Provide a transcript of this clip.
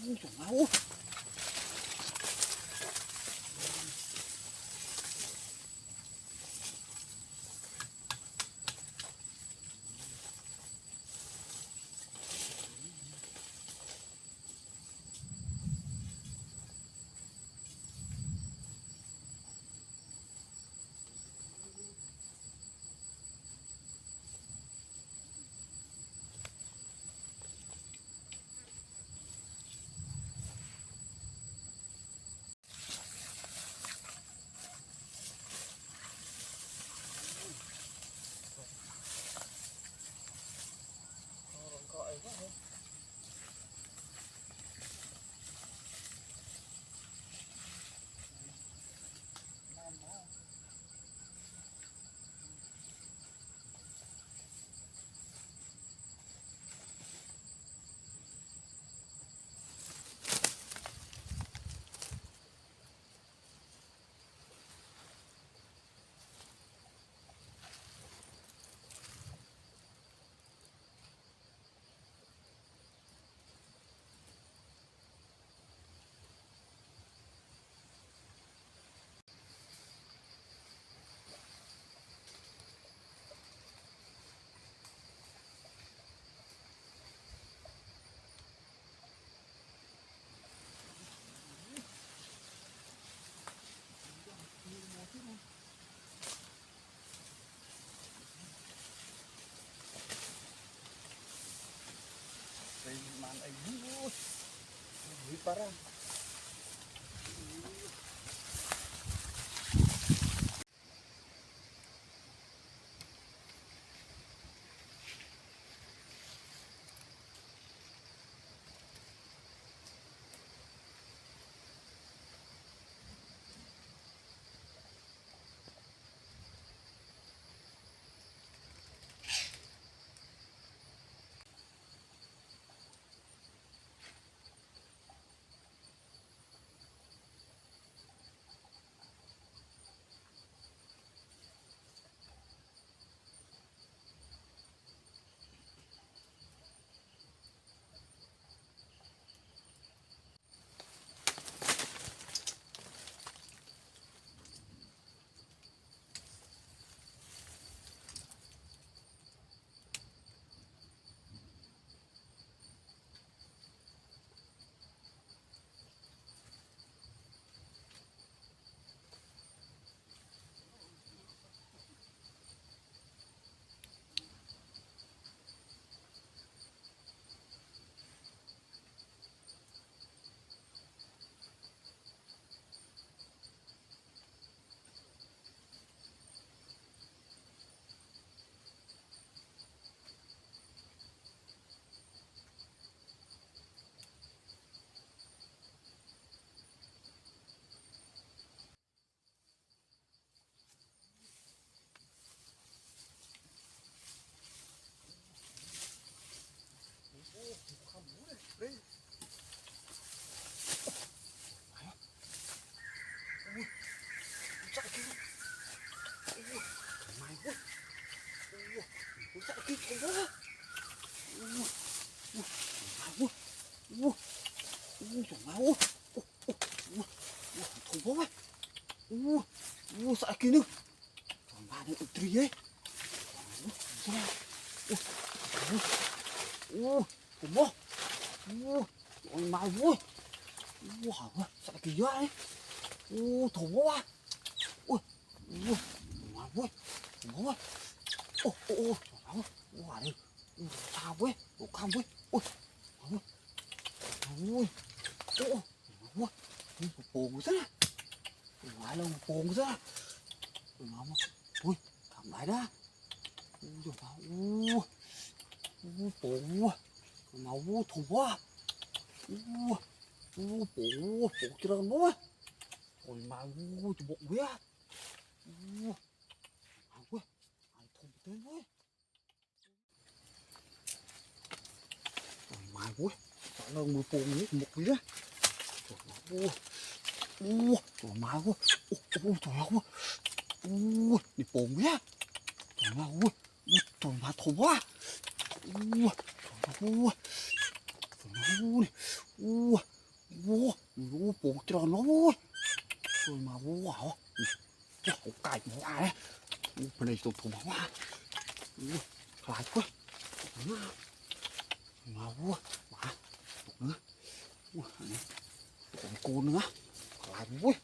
Trời máu. Man ay buot. Hindi parang. Sa akin nu. Mana utri eh. Kumo. Ôi mai vui. Wow, sa akin ya eh. Thổ quá. Ui. Mai vui. Kumo. Wow đi. Sao vui. Cam vui. Ui. Ui. Ui. Buồn quá. Ngoại luôn buồn quá. Ui, thằng lại đó. Buồn quá. Màu thù quá. Buồn cho nó quá. Ôi mà cho bụng quá. Ôi, ai thùng tới quá. Ôi mà quá. Sợ nó mưa buồn nữa một vía. Trời má quá. Trời ơi. Đi buồn quá. Trời má ơi. Trời má thùng quá. Trời má ơi. Trời má ơi. รู้โป่งจรเนาะโว้ยช่วยมาโว้ว้าวเขาไก่หมูอะไรเป็นไอ้ตัวผมว่าคลายเว้ยมาโว้มาเนื้อตัวกูเนื้อคลายเว้ย